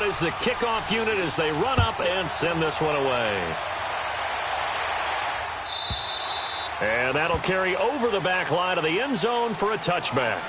out is the kickoff unit as they run up and send this one away. And that'll carry over the back line of the end zone for a touchback.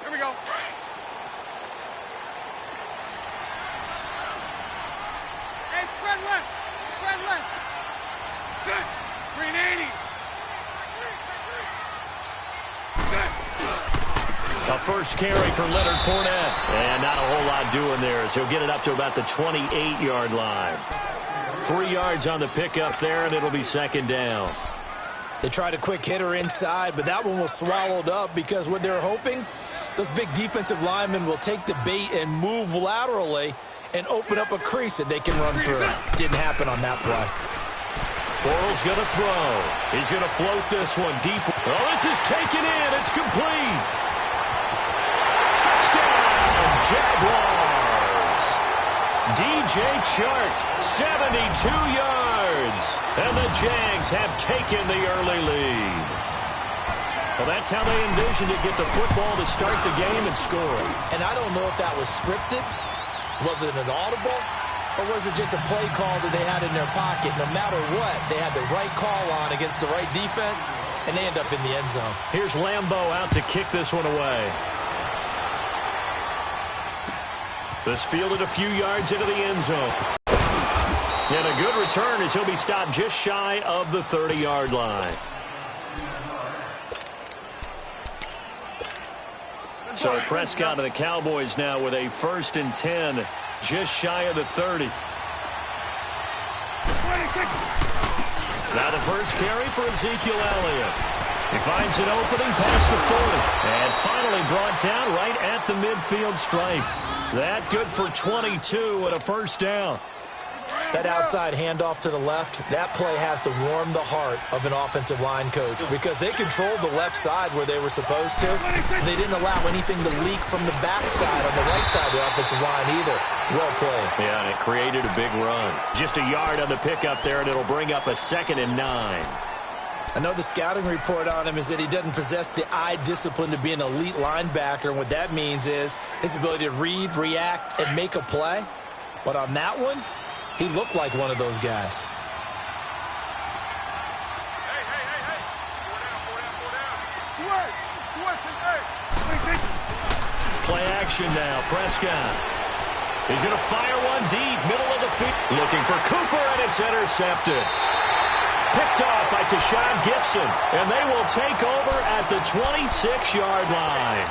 Here we go. Hey, spread left. Spread left. Set. 380. A first carry for Leonard Fournette. And not a whole lot doing there as he'll get it up to about the 28-yard line. 3 yards on the pickup there, and it'll be second down. They tried a quick hitter inside, but that one was swallowed up because what they're hoping, those big defensive linemen will take the bait and move laterally and open up a crease that they can run through. Didn't happen on that play. Bortles going to throw. He's going to float this one deep. Oh, this is taken in. It's complete. Touchdown, Jaguars. DJ Chark, 72 yards. And the Jags have taken the early lead. Well, that's how they envisioned it, get the football to start the game and score. And I don't know if that was scripted. Was it an audible? Or was it just a play call that they had in their pocket? No matter what, they had the right call on against the right defense, and they end up in the end zone. Here's Lambeau out to kick this one away. This fielded a few yards into the end zone. And a good return as he'll be stopped just shy of the 30-yard line. So Prescott and the Cowboys now with a 1st and 10, just shy of the 30. Now the first carry for Ezekiel Elliott. He finds an opening past the 40. And finally brought down right at the midfield stripe. That good for 22 and a first down. That outside handoff to the left, that play has to warm the heart of an offensive line coach because they controlled the left side where they were supposed to. They didn't allow anything to leak from the backside on the right side of the offensive line either. Well played. Yeah, and it created a big run. Just a yard on the pickup there, and it'll bring up a 2nd and 9. I know the scouting report on him is that he doesn't possess the eye discipline to be an elite linebacker, and what that means is his ability to read, react, and make a play. But on that one, he looked like one of those guys. Play action now. Prescott. He's going to fire one deep, middle of the field. Looking for Cooper, and it's intercepted. Picked off by Tashawn Gibson, and they will take over at the 26-yard line.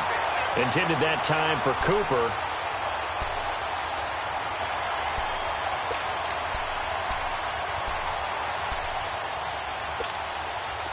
Intended that time for Cooper.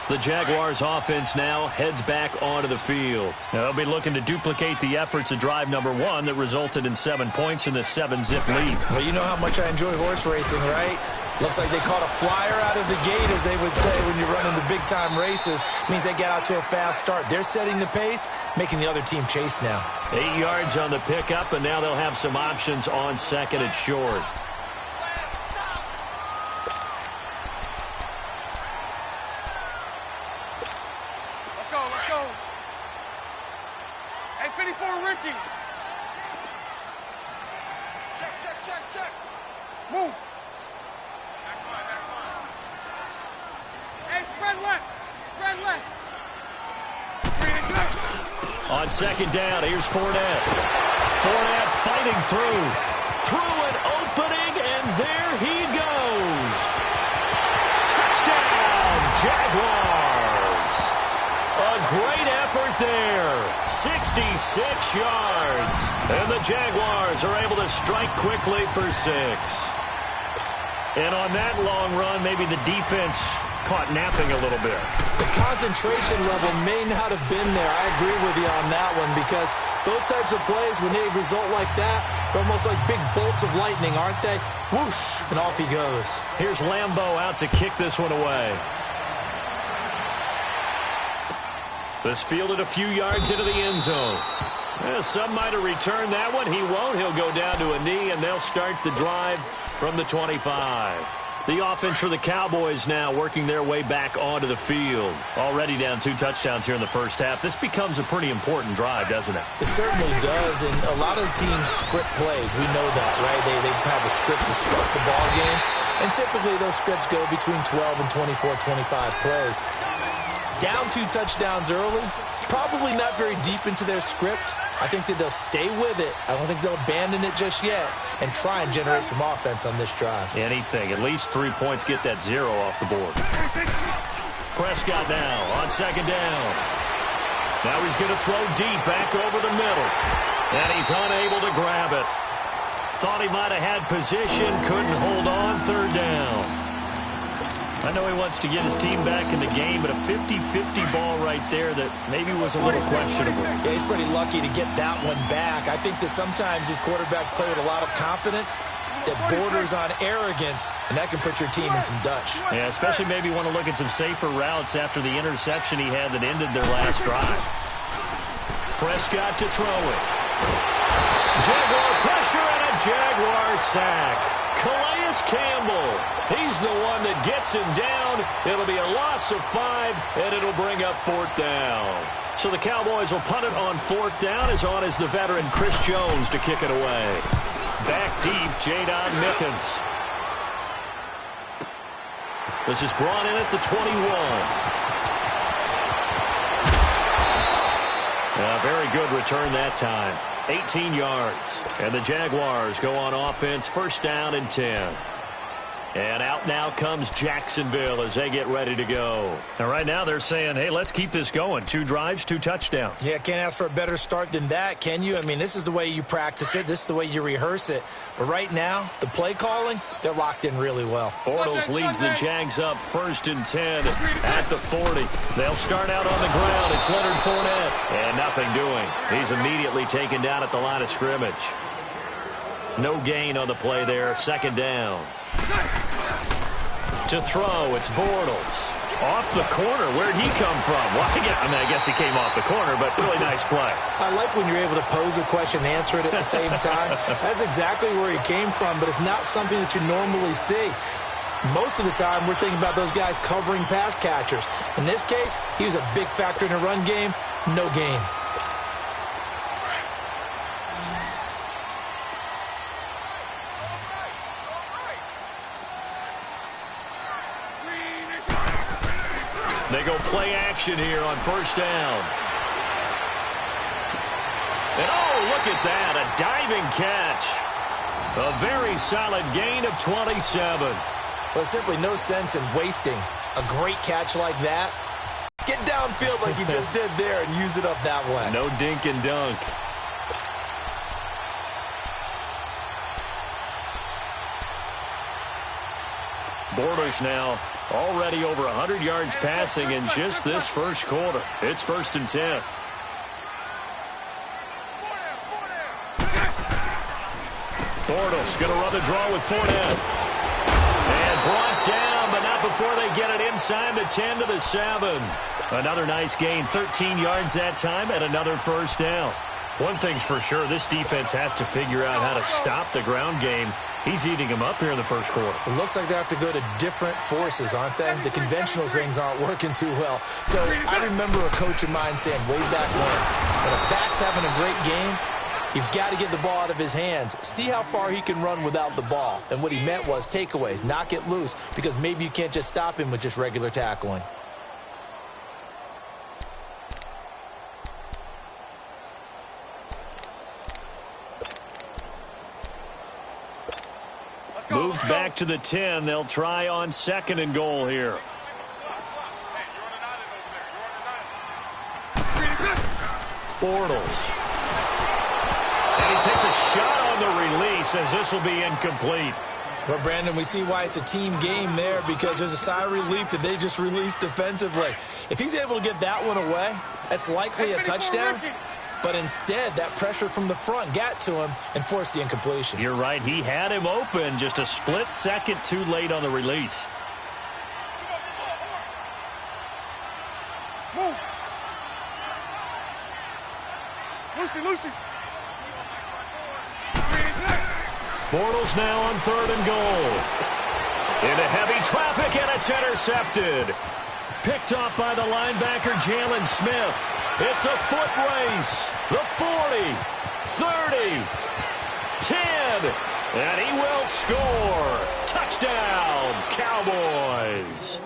The Jaguars offense now heads back onto the field. They'll be looking to duplicate the efforts of drive number 1 that resulted in 7 points in the 7-zip lead. Well, you know how much I enjoy horse racing, right? Looks like they caught a flyer out of the gate, as they would say when you're running the big-time races. Means they get out to a fast start. They're setting the pace, making the other team chase now. 8 yards on the pickup, and now they'll have some options on second and short. Let's go. Hey, 54, Ricky. Check. Move. Hey, spread left. On second down, here's Fournette. Fournette fighting through an opening, and there he goes. Touchdown, Jaguars. A great effort there. 66 yards. And the Jaguars are able to strike quickly for 6. And on that long run, maybe the defense caught napping a little bit. The concentration level may not have been there. I agree with you on that one, because those types of plays, when they result like that, they're almost like big bolts of lightning, aren't they? Whoosh, and off he goes. Here's Lambeau out to kick this one away. This fielded a few yards into the end zone. Some might have returned that one. He won't. He'll go down to a knee, and they'll start the drive from the 25. The offense for the Cowboys now working their way back onto the field. Already down 2 touchdowns here in the first half. This becomes a pretty important drive, doesn't it? It certainly does, and a lot of the teams script plays. We know that, right? They have a script to start the ball game, and typically those scripts go between 12 and 24, 25 plays. Down 2 touchdowns early, probably not very deep into their script. I think that they'll stay with it. I don't think they'll abandon it just yet and try and generate some offense on this drive. Anything. At least 3 points, get that 0 off the board. Prescott now on second down. Now he's going to throw deep back over the middle. And he's unable to grab it. Thought he might have had position, couldn't hold on, third down. I know he wants to get his team back in the game, but a 50-50 ball right there that maybe was a little questionable. Yeah, he's pretty lucky to get that one back. I think that sometimes these quarterbacks play with a lot of confidence that borders on arrogance, and that can put your team in some Dutch. Yeah, especially maybe want to look at some safer routes after the interception he had that ended their last drive. Prescott to throw it. Jaguar pressure and a Jaguar sack. Calais Campbell, he's the one that gets him down. It'll be a loss of 5, and it'll bring up 4th down. So the Cowboys will punt it on 4th down. As on is the veteran Chris Jones to kick it away. Back deep, Jadon Mickens. This is brought in at the 21. A very good return that time. 18 yards. And the Jaguars go on offense, 1st down and 10. And out now comes Jacksonville as they get ready to go. And right now they're saying, hey, let's keep this going. 2 drives, 2 touchdowns. Yeah, can't ask for a better start than that, can you? I mean, this is the way you practice it. This is the way you rehearse it. But right now, the play calling, they're locked in really well. Bortles leads the Jags up 1st and 10 at the 40. They'll start out on the ground. It's Leonard Fournette. And nothing doing. He's immediately taken down at the line of scrimmage. No gain on the play there. 2nd down. To throw, it's Bortles. Off the corner. Where'd he come from? Well, I guess he came off the corner, but really nice play. I like when you're able to pose a question and answer it at the same time. That's exactly where he came from, but it's not something that you normally see. Most of the time, we're thinking about those guys covering pass catchers. In this case, he was a big factor in the run game. No gain. They go play action here on 1st down. And oh, look at that, a diving catch. A very solid gain of 27. Well, simply no sense in wasting a great catch like that. Get downfield like you just did there and use it up that way. No dink and dunk. Bortles now already over 100 yards passing in just this first quarter. It's 1st and 10. Bortles going to run the draw with Fournette. And brought down, but not before they get it inside the 10 to the 7. Another nice gain, 13 yards that time, and another first down. One thing's for sure, this defense has to figure out how to stop the ground game. He's eating them up here in the first quarter. It looks like they have to go to different forces, aren't they? The conventional things aren't working too well. So I remember a coach of mine saying way back when a back's having a great game, you've got to get the ball out of his hands. See how far he can run without the ball. And what he meant was takeaways, knock it loose, because maybe you can't just stop him with just regular tackling. Moved back to the 10. They'll try on 2nd and goal here. Bortles. And he takes a shot on the release as this will be incomplete. Well, Brandon, we see why it's a team game there, because there's a sigh of relief that they just released defensively. If he's able to get that one away, that's likely a touchdown. But instead, that pressure from the front got to him and forced the incompletion. You're right. He had him open, just a split second too late on the release. Move. Lucy. Bortles now on 3rd and goal. Into heavy traffic, and it's intercepted. Picked off by the linebacker, Jalen Smith. It's a foot race. The 40, 30, 10, and he will score. Touchdown, Cowboys.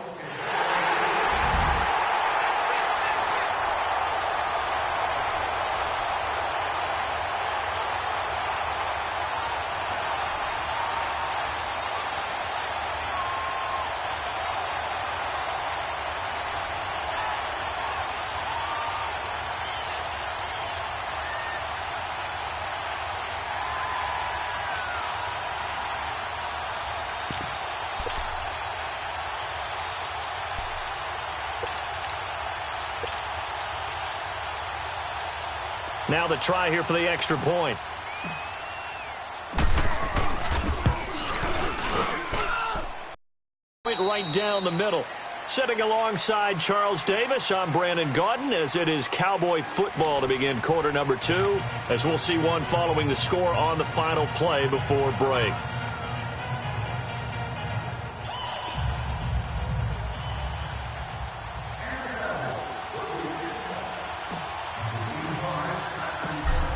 Now the try here for the extra point. Right down the middle. Sitting alongside Charles Davis, I'm Brandon Gaudin, as it is Cowboy football to begin quarter number 2, as we'll see one following the score on the final play before break.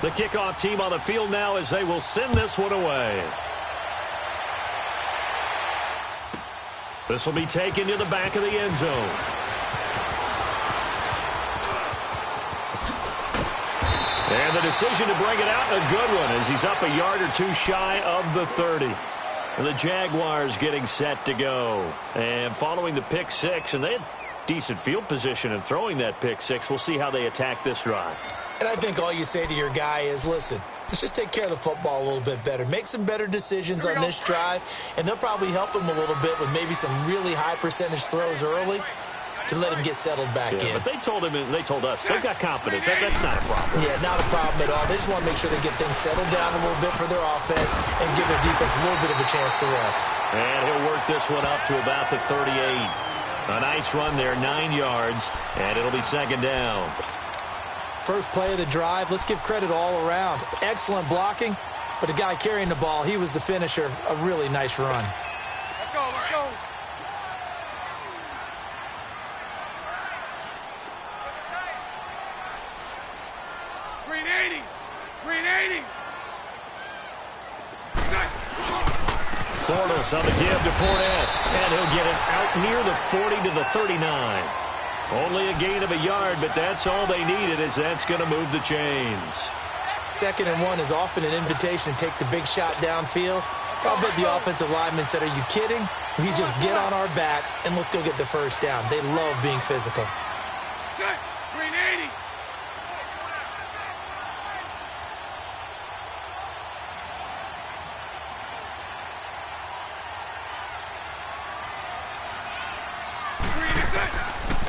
The kickoff team on the field now as they will send this one away. This will be taken to the back of the end zone. And the decision to bring it out, a good one, as he's up a yard or two shy of the 30. And the Jaguars getting set to go. And following the pick six, and they had decent field position in throwing that pick six. We'll see how they attack this drive. And I think all you say to your guy is, listen, let's just take care of the football a little bit better. Make some better decisions on this drive, and they'll probably help him a little bit with maybe some really high percentage throws early to let him get settled back in. But they told him, and they told us, they've got confidence. That's not a problem. Yeah, not a problem at all. They just want to make sure they get things settled down a little bit for their offense and give their defense a little bit of a chance to rest. And he'll work this one up to about the 38. A nice run there, 9 yards, and it'll be second down. First play of the drive, let's give credit all around. Excellent blocking, but the guy carrying the ball, he was the finisher. A really nice run. Let's go, let's go. Green 80. Green 80. Bortles on the give to Fournette, and he'll get it out near the 40 to the 39. Only a gain of a yard, but that's all they needed, as that's going to move the chains. 2nd and 1 is often an invitation to take the big shot downfield. I'll bet the offensive lineman said, are you kidding? We just get on our backs and let's go get the first down. They love being physical. Set. Green 80.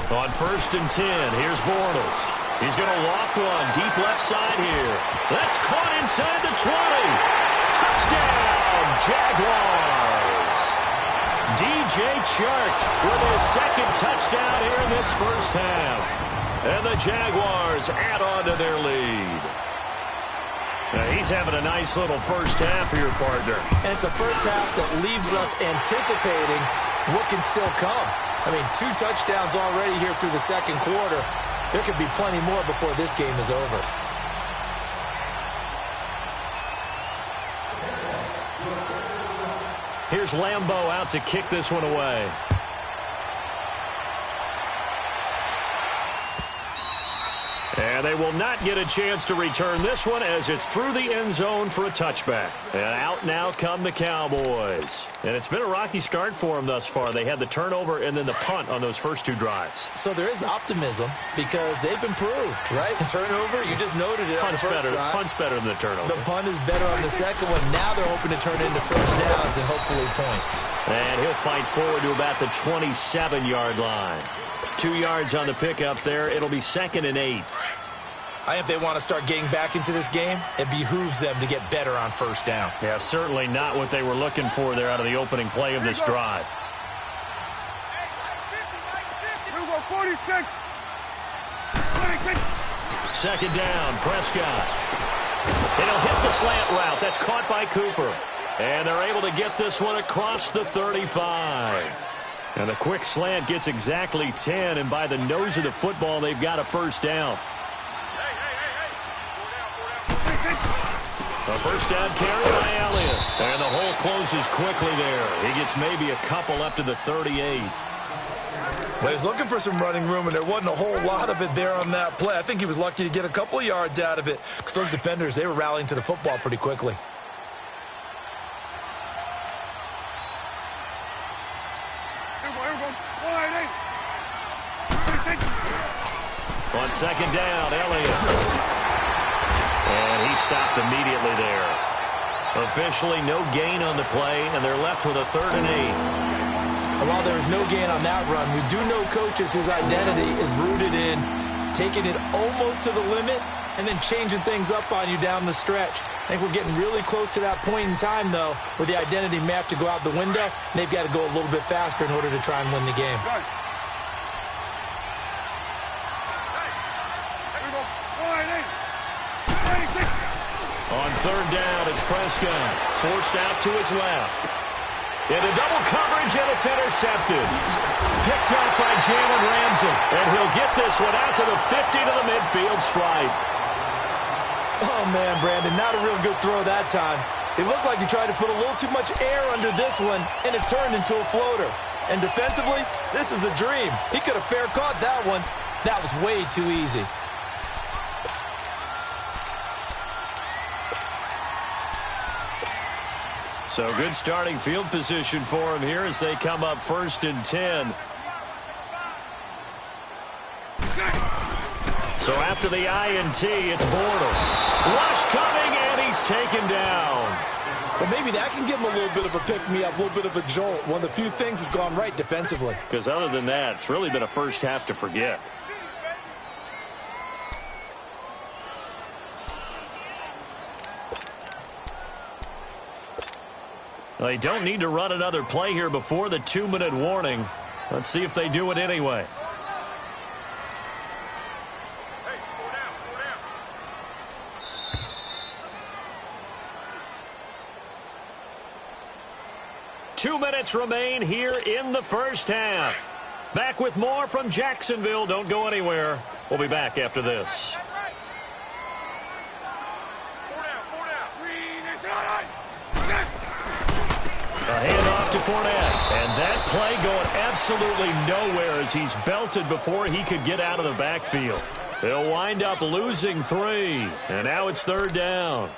On 1st and 10, here's Bortles. He's going to loft one deep left side here. That's caught inside the 20. Touchdown, Jaguars. DJ Chark with his second touchdown here in this first half. And the Jaguars add on to their lead. Now he's having a nice little first half for your partner. And it's a first half that leaves us anticipating what can still come. I mean, 2 touchdowns already here through the second quarter. There could be plenty more before this game is over. Here's Lambeau out to kick this one away. And they will not get a chance to return this one as it's through the end zone for a touchback. And out now come the Cowboys. And it's been a rocky start for them thus far. They had the turnover and then the punt on those first 2 drives. So there is optimism because they've improved, right? Turnover, you just noted it. Punt's better than the turnover. The punt is better on the second one. Now they're hoping to turn it into first downs and hopefully points. And he'll fight forward to about the 27-yard line. 2 yards on the pickup there. It'll be 2nd and 8. If they want to start getting back into this game, it behooves them to get better on first down. Yeah, certainly not what they were looking for there out of the opening play of this drive. Here we go, 46. 46. 2nd down, Prescott. It'll hit the slant route. That's caught by Cooper. And they're able to get this one across the 35. And the quick slant gets exactly 10, and by the nose of the football, they've got a first down. A first down carry by Elliott. And the hole closes quickly there. He gets maybe a couple up to the 38. Well, he's looking for some running room, and there wasn't a whole lot of it there on that play. I think he was lucky to get a couple of yards out of it because those defenders, they were rallying to the football pretty quickly. On 2nd down, Elliott. And he stopped immediately there. Officially no gain on the play, and they're left with a 3rd and 8. And while there is no gain on that run, we do know coaches whose identity is rooted in taking it almost to the limit and then changing things up on you down the stretch. I think we're getting really close to that point in time, though, where the identity may have to go out the window, and they've got to go a little bit faster in order to try and win the game. On 3rd down, it's Prescott. Forced out to his left. Into double coverage, and it's intercepted. Picked up by Jalen Ramsey. And he'll get this one out to the 50 to the midfield stripe. Oh, man, Brandon, not a real good throw that time. It looked like he tried to put a little too much air under this one, and it turned into a floater. And defensively, this is a dream. He could have fair caught that one. That was way too easy. So good starting field position for him here as they come up 1st and 10. So after the INT, it's Bortles. Rush coming, and he's taken down. Well, maybe that can give him a little bit of a pick-me-up, a little bit of a jolt. One of the few things has gone right defensively. Because other than that, it's really been a first half to forget. They don't need to run another play here before the 2-minute warning. Let's see if they do it anyway. Two minutes remain here in the first half. Back with more from Jacksonville. Don't go anywhere. We'll be back after this. A handoff to Fournette. And that play going absolutely nowhere as he's belted before he could get out of the backfield. They'll wind up losing 3. And now it's 3rd down.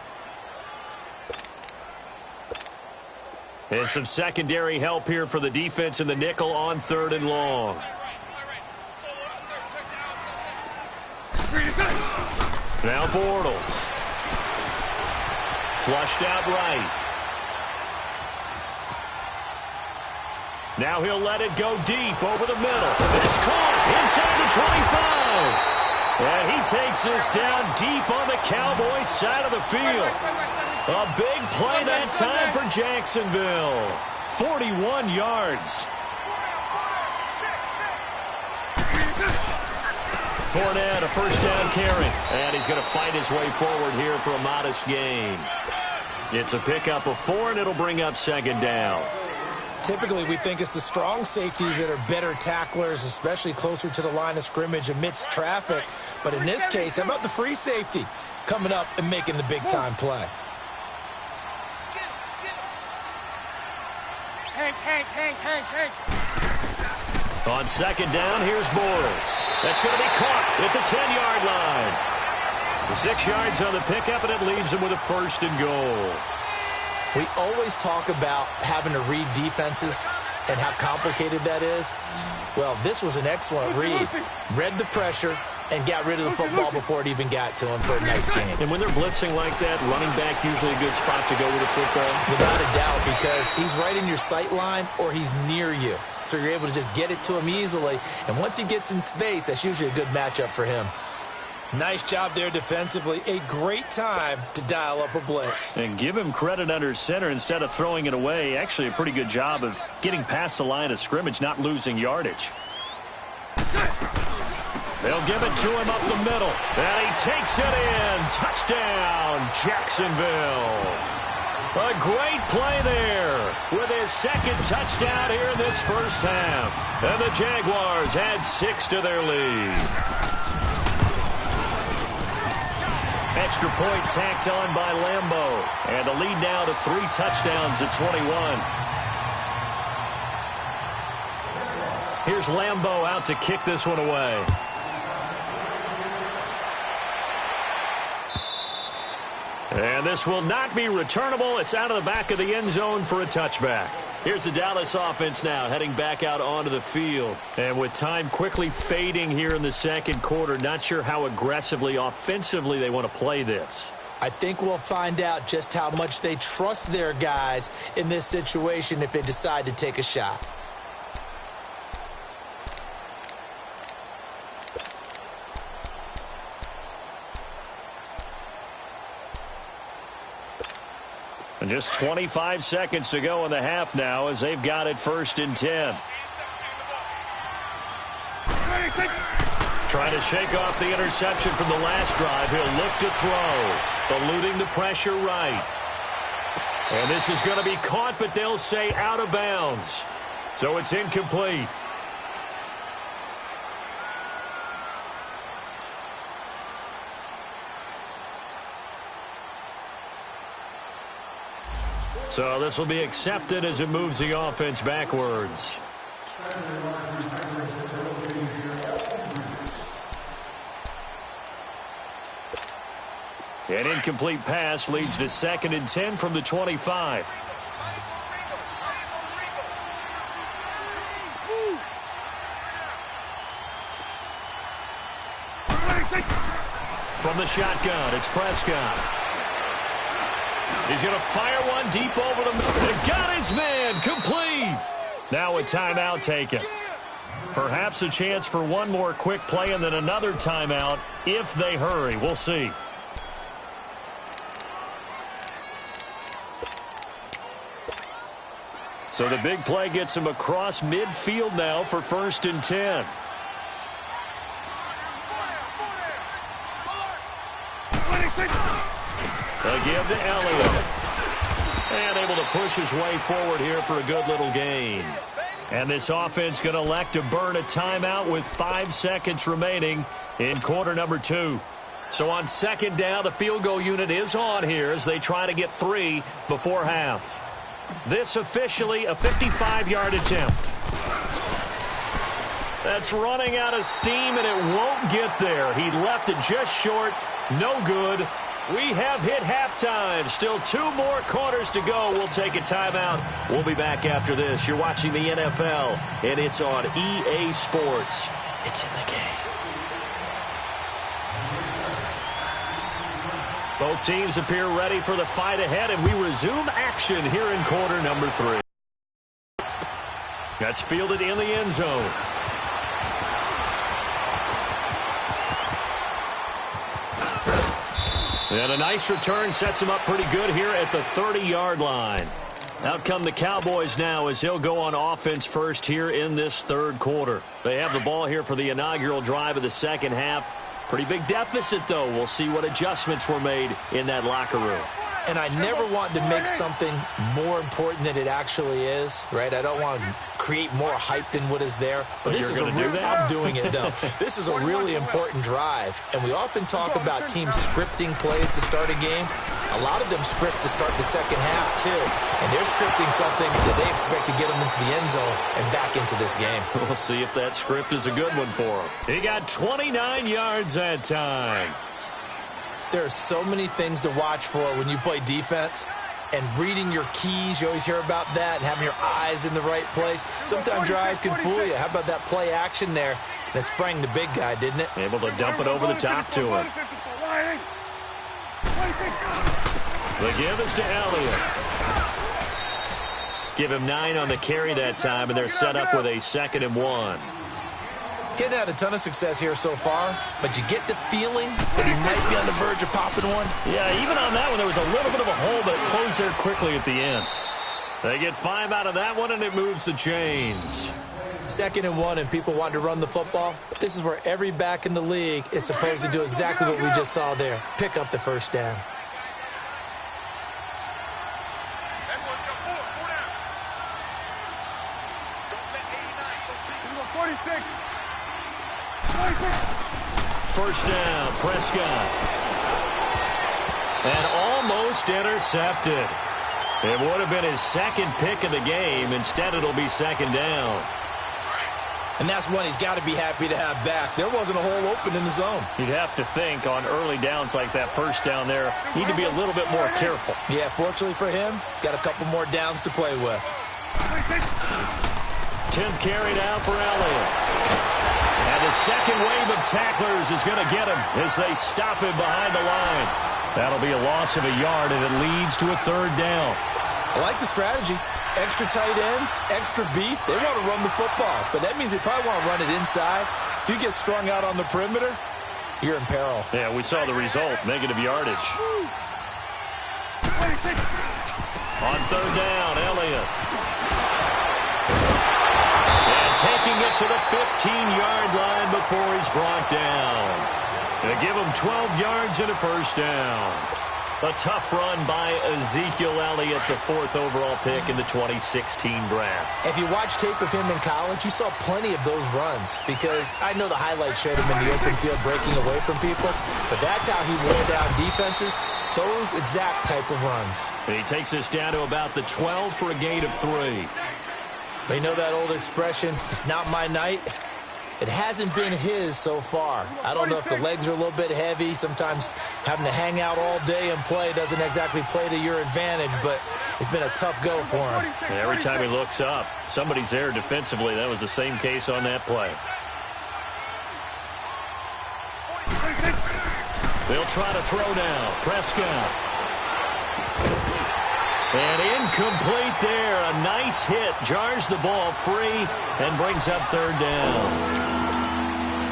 And some secondary help here for the defense in the nickel on 3rd and long. Now Bortles. Flushed out right. Now he'll let it go deep over the middle. It's caught inside the 25. And he takes this down deep on the Cowboys' side of the field. A big play that time for Jacksonville. 41 yards. Fournette, a first down carry. And he's going to fight his way forward here for a modest gain. It's a pickup of 4, and it'll bring up second down. Typically, we think it's the strong safeties that are better tacklers, especially closer to the line of scrimmage amidst traffic. But in this case, how about the free safety coming up and making the big-time play? Hank. On second down, here's Bortles. That's going to be caught at the 10-yard line. 6 yards on the pickup, and it leaves him with a first and goal. We always talk about having to read defenses and how complicated that is. Well, this was an excellent read. Read the pressure and got rid of the football before it even got to him for a nice game. And when they're blitzing like that, running back usually a good spot to go with the football? Without a doubt, because he's right in your sight line or he's near you. So you're able to just get it to him easily. And once he gets in space, that's usually a good matchup for him. Nice job there defensively. A great time to dial up a blitz. And give him credit under center instead of throwing it away. Actually a pretty good job of getting past the line of scrimmage, not losing yardage. They'll give it to him up the middle. And he takes it in. Touchdown, Jacksonville. A great play there with his second touchdown here in this first half. And the Jaguars add 6 to their lead. Extra point tacked on by Lambeau. And the lead now to 3 touchdowns at 21. Here's Lambeau out to kick this one away. And this will not be returnable. It's out of the back of the end zone for a touchback. Here's the Dallas offense now heading back out onto the field. And with time quickly fading here in the second quarter, not sure how aggressively, offensively they want to play this. I think we'll find out just how much they trust their guys in this situation if they decide to take a shot. And just 25 seconds to go in the half now as they've got it 1st and 10. Trying to shake off the interception from the last drive. He'll look to throw. Eluding the pressure right. And this is going to be caught, but they'll say out of bounds. So it's incomplete. So this will be accepted as it moves the offense backwards. An incomplete pass leads to 2nd and 10 from the 25. From the shotgun, it's Prescott. He's going to fire one deep over the middle. He got his man complete. Now a timeout taken. Perhaps a chance for one more quick play and then another timeout if they hurry. We'll see. So the big play gets him across midfield now for 1st and 10. They give to Elliott. And able to push his way forward here for a good little gain. And this offense going to elect to burn a timeout with 5 seconds remaining in quarter number 2. So on second down, the field goal unit is on here as they try to get 3 before half. This officially a 55-yard attempt. That's running out of steam, and it won't get there. He left it just short. No good. We have hit halftime. Still 2 more quarters to go. We'll take a timeout. We'll be back after this. You're watching the NFL, and it's on EA Sports. It's in the game. Both teams appear ready for the fight ahead, and we resume action here in quarter number 3. That's fielded in the end zone. And a nice return sets him up pretty good here at the 30-yard line. Out come the Cowboys now as he'll go on offense first here in this third quarter. They have the ball here for the inaugural drive of the second half. Pretty big deficit, though. We'll see what adjustments were made in that locker room. And I never want to make something more important than it actually is, right? I don't want to create more hype than what is there. But this is I'm doing it, though. This is a really important drive. And we often talk about teams scripting plays to start a game. A lot of them script to start the second half, too. And they're scripting something that they expect to get them into the end zone and back into this game. We'll see if that script is a good one for him. He got 29 yards that time. There are so many things to watch for when you play defense. And reading your keys, you always hear about that, and having your eyes in the right place. Sometimes your eyes can fool you. How about that play action there? And it sprang the big guy, didn't it? Able to dump it over the top to him. The give is to Elliott. Give him 9 on the carry that time, and they're set up with a 2nd and 1. Getting had a ton of success here so far, but you get the feeling that he might be on the verge of popping one. Yeah, even on that one, there was a little bit of a hole, but it closed there quickly at the end. They get 5 out of that one, and it moves the chains. 2nd and 1, and people want to run the football. This is where every back in the league is supposed to do exactly what we just saw there. Pick up the first down. First down, Prescott. And almost intercepted. It would have been his 2nd pick of the game. Instead, it'll be 2nd down. And that's one he's got to be happy to have back. There wasn't a hole open in the zone. You'd have to think on early downs like that first down there, need to be a little bit more careful. Yeah, fortunately for him, got a couple more downs to play with. 10th carry now for Elliott. And the second wave of tacklers is going to get him as they stop him behind the line. That'll be a loss of a yard, and it leads to a 3rd down. I like the strategy. Extra tight ends, extra beef. They want to run the football, but that means they probably want to run it inside. If you get strung out on the perimeter, you're in peril. Yeah, we saw the result, negative yardage. On 3rd down, Elliott. Taking it to the 15-yard line before he's brought down. They give him 12 yards and a first down. A tough run by Ezekiel Elliott, the 4th overall pick in the 2016 draft. If you watch tape of him in college, you saw plenty of those runs because I know the highlights showed him in the open field breaking away from people, but that's how he wore down defenses, those exact type of runs. And he takes us down to about the 12 for a gain of 3. You know that old expression, it's not my night? It hasn't been his so far. I don't know if the legs are a little bit heavy. Sometimes having to hang out all day and play doesn't exactly play to your advantage, but it's been a tough go for him. And every time he looks up, somebody's there defensively. That was the same case on that play. They'll try to throw now. Prescott. And incomplete there. A nice hit. Jars the ball free and brings up 3rd down.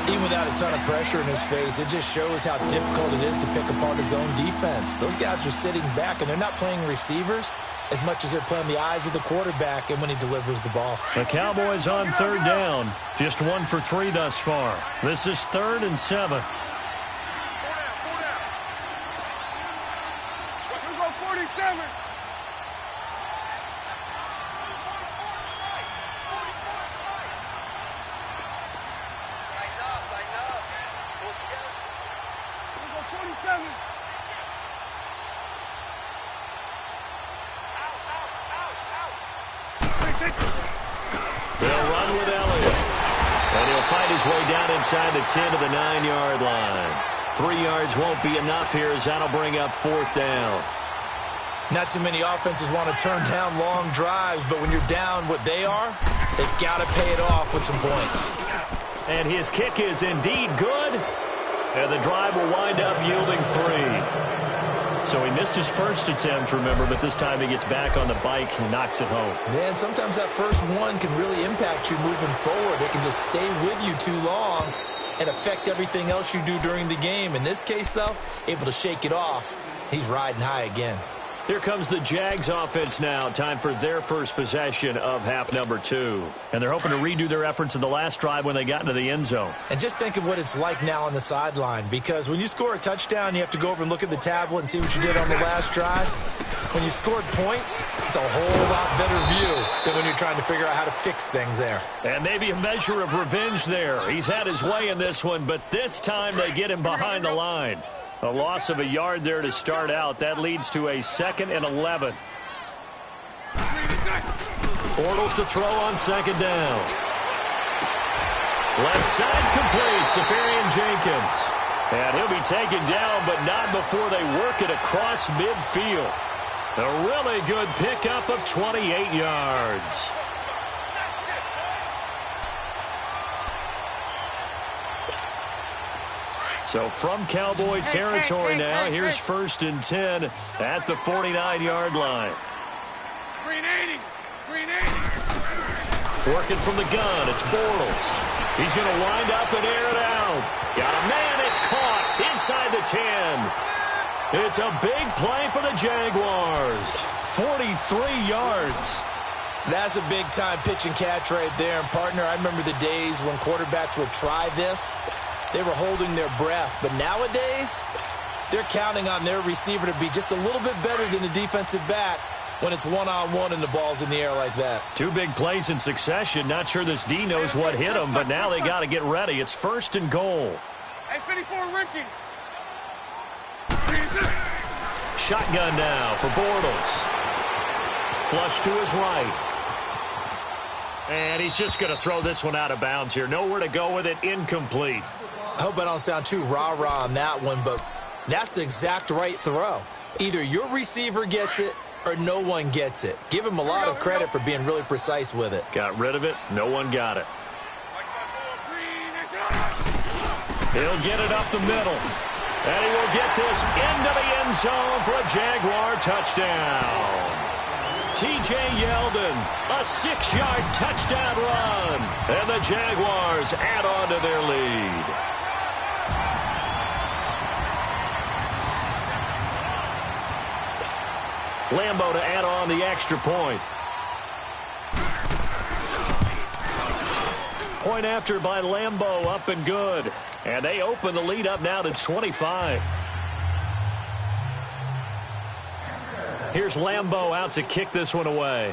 Even without a ton of pressure in his face, it just shows how difficult it is to pick apart his own defense. Those guys are sitting back, and they're not playing receivers as much as they're playing the eyes of the quarterback and when he delivers the ball. The Cowboys on 3rd down. Just 1 for 3 thus far. This is 3rd and 7. We'll go 47. They'll run with Elliott. And he'll find his way down inside the 10 to the 9-yard line. 3 yards won't be enough here as that'll bring up 4th down. Not too many offenses want to turn down long drives, but when you're down what they are, they've got to pay it off with some points. And his kick is indeed good. And the drive will wind up yielding 3. So he missed his first attempt, remember, but this time he gets back on the bike and knocks it home. Man, sometimes that first one can really impact you moving forward. It can just stay with you too long and affect everything else you do during the game. In this case, though, able to shake it off. He's riding high again. Here comes the Jags offense now. Time for their first possession of half number 2. And they're hoping to redo their efforts in the last drive when they got into the end zone. And just think of what it's like now on the sideline, because when you score a touchdown, you have to go over and look at the tablet and see what you did on the last drive. When you scored points, it's a whole lot better view than when you're trying to figure out how to fix things there. And maybe a measure of revenge there. He's had his way in this one, but this time they get him behind the line. A loss of a yard there to start out. That leads to a 2nd and 11. Bortles to throw on 2nd down. Left side complete. Safarian Jenkins. And he'll be taken down, but not before they work it across midfield. A really good pickup of 28 yards. So from Cowboy territory now, here's 1st and 10 at the 49-yard line. Green 80. Green 80. Working from the gun, it's Bortles. He's going to wind up and air it out. Got a man, it's caught inside the 10. It's a big play for the Jaguars. 43 yards. That's a big-time pitch and catch right there. And, partner, I remember the days when quarterbacks would try this. They were holding their breath. But nowadays, they're counting on their receiver to be just a little bit better than the defensive back when it's one-on-one and the ball's in the air like that. 2 big plays in succession. Not sure this D knows what hit him, but now they got to get ready. It's 1st and goal. Hey, 54 Ricky. Shotgun now for Bortles. Flush to his right. And he's just going to throw this one out of bounds here. Nowhere to go with it. Incomplete. I hope I don't sound too rah-rah on that one, but that's the exact right throw. Either your receiver gets it or no one gets it. Give him a lot of credit for being really precise with it. Got rid of it. No one got it. He'll get it up the middle. And he will get this into the end zone for a Jaguar touchdown. T.J. Yeldon, a 6-yard touchdown run. And the Jaguars add on to their lead. Lambo to add on the extra point. Point after by Lambo, up and good. And they open the lead up now to 25. Here's Lambo out to kick this one away.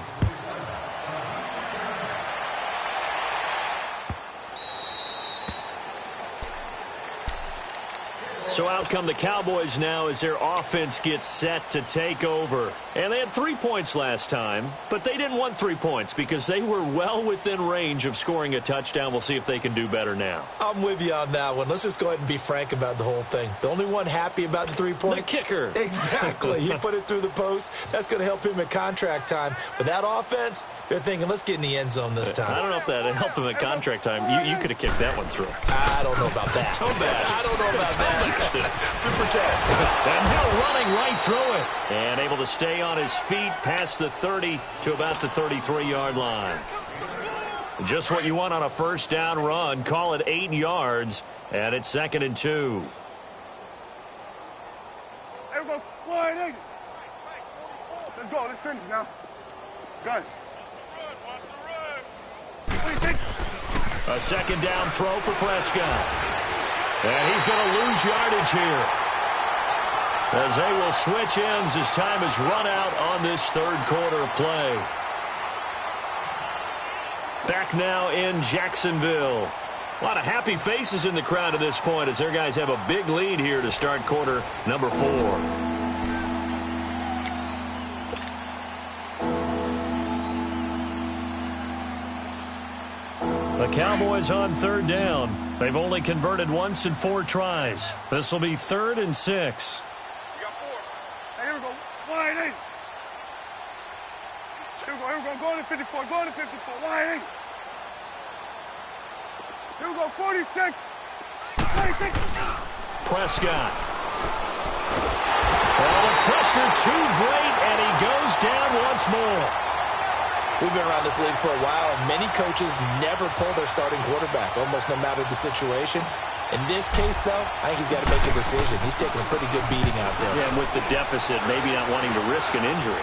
So out come the Cowboys now as their offense gets set to take over. And they had 3 points last time, but they didn't want 3 points because they were well within range of scoring a touchdown. We'll see if they can do better now. I'm with you on that one. Let's just go ahead and be frank about the whole thing. The only one happy about the 3-point? The kicker. Exactly. He put it through the post. That's going to help him at contract time. But that offense, they're thinking, let's get in the end zone this time. I don't know if that helped him at contract time. You could have kicked that one through. I don't know about that. Toe bash. I don't know about that. Super tough. And now running right through it. And able to stay on his feet past the 30 to about the 33-yard line. Just what you want on a first down run. Call it 8 yards. And it's 2nd and 2. Everyone, wide in. Let's go. Let's finish now. Good. What do you think? A 2nd down throw for Prescott. And he's going to lose yardage here, as they will switch ends as time is run out on this 3rd quarter of play. Back now in Jacksonville. A lot of happy faces in the crowd at this point as their guys have a big lead here to start quarter number 4. The Cowboys on 3rd down. They've only converted once in 4 tries. This will be 3rd and 6. We got 4. Hey, here we go. Wide in. Here we go. Here we go. Go to 54. Go to 54. Wide in. Here we go. 46. 46. Prescott. Oh, a pressure too great, and he goes down once more. We've been around this league for a while, and many coaches never pull their starting quarterback, almost no matter the situation. In this case, though, I think he's got to make a decision. He's taking a pretty good beating out there. Yeah, and with the deficit, maybe not wanting to risk an injury.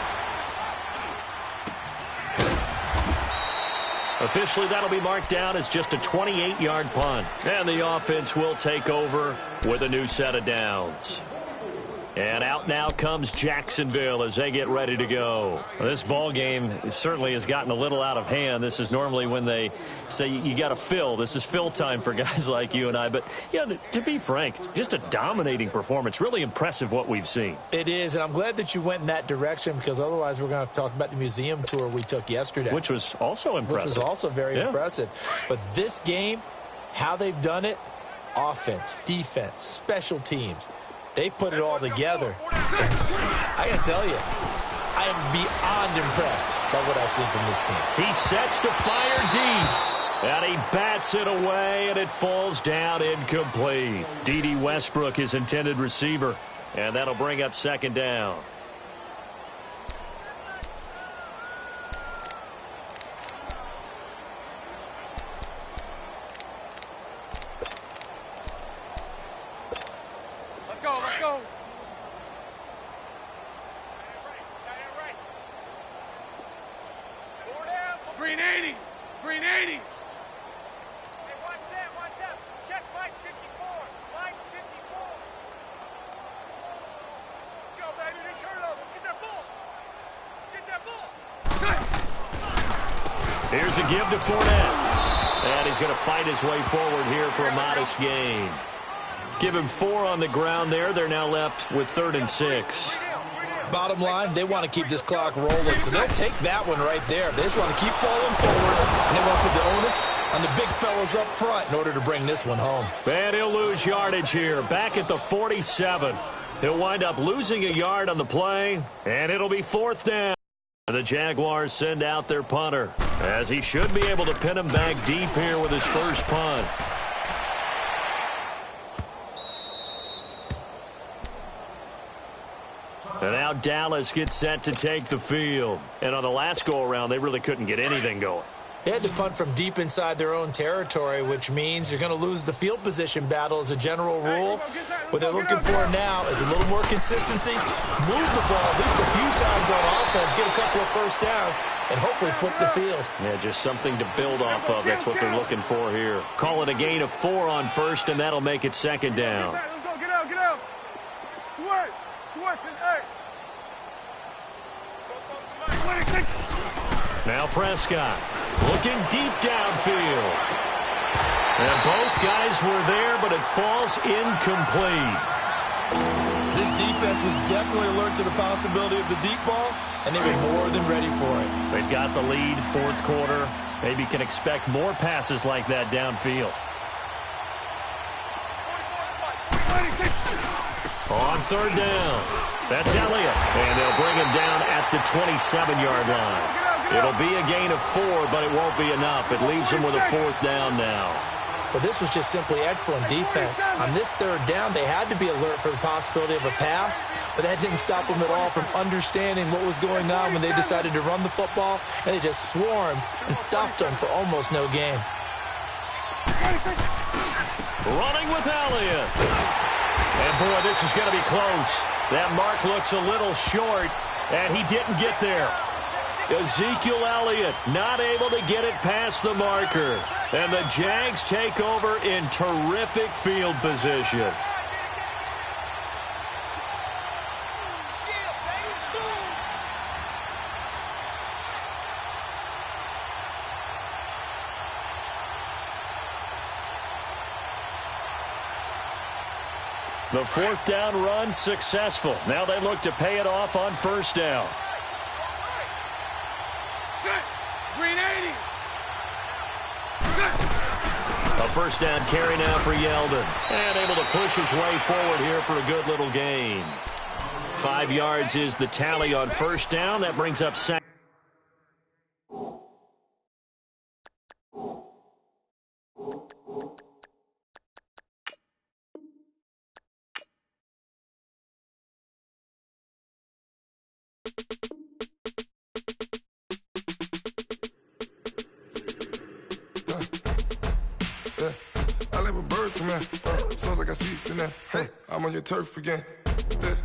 Officially, that'll be marked down as just a 28-yard punt. And the offense will take over with a new set of downs. And out now comes Jacksonville as they get ready to go. Well, this ball game certainly has gotten a little out of hand. This is normally when they say you got to fill. This is fill time for guys like you and I. But, yeah, to be frank, just a dominating performance. Really impressive what we've seen. It is, and I'm glad that you went in that direction because otherwise we're going to have to talk about the museum tour we took yesterday. Which was also impressive. Which was also very impressive. But this game, how they've done it, offense, defense, special teams, they've put it all together. I got to tell you, I am beyond impressed by what I've seen from this team. He sets to fire deep, and he bats it away, and it falls down incomplete. D.D. Westbrook, his intended receiver, and that'll bring up second down. Let's go. 380. 380. Hey, one set. Check Mike 54. Mike 54. Let's go, baby. They turn over. Get that ball. Here's a give to Fournette. And he's going to fight his way forward here for a modest gain. Give him 4 on the ground there. They're now left with 3rd and 6. Bottom line, they want to keep this clock rolling, so they'll take that one right there. They just want to keep falling forward, and they want to put the onus on the big fellas up front in order to bring this one home. And he'll lose yardage here, back at the 47. He'll wind up losing a yard on the play, and it'll be 4th down. The Jaguars send out their punter, as he should be able to pin him back deep here with his first punt. And now Dallas gets set to take the field. And on the last go-around, they really couldn't get anything going. They had to punt from deep inside their own territory, which means you're going to lose the field position battle as a general rule. What they're looking for now is a little more consistency, move the ball at least a few times on offense, get a couple of first downs, and hopefully flip the field. Yeah, just something to build off of. That's what they're looking for here. Call it a gain of 4 on first, and that'll make it 2nd down. Let's go. Get out. Sweat and hey. Now Prescott looking deep downfield. And both guys were there, but it falls incomplete. This defense was definitely alert to the possibility of the deep ball, and they were more than ready for it. They've got the lead, 4th quarter. Maybe can expect more passes like that downfield. On 3rd down, that's Elliott. And they'll bring him down at the 27-yard line. It'll be a gain of 4, but it won't be enough. It leaves him with a 4th down now. But this was just simply excellent defense. On this 3rd down, they had to be alert for the possibility of a pass, but that didn't stop them at all from understanding what was going on when they decided to run the football, and they just swarmed and stopped them for almost no gain. Running with Elliott. And, boy, this is going to be close. That mark looks a little short, and he didn't get there. Ezekiel Elliott not able to get it past the marker. And the Jags take over in terrific field position. The 4th down run successful. Now they look to pay it off on 1st down. Green 80. A 1st down carry now for Yeldon. And able to push his way forward here for a good little gain. 5 yards is the tally on 1st down. That brings up 2nd. come in. Sounds like I see it in there. Hey, I'm on your turf again. This,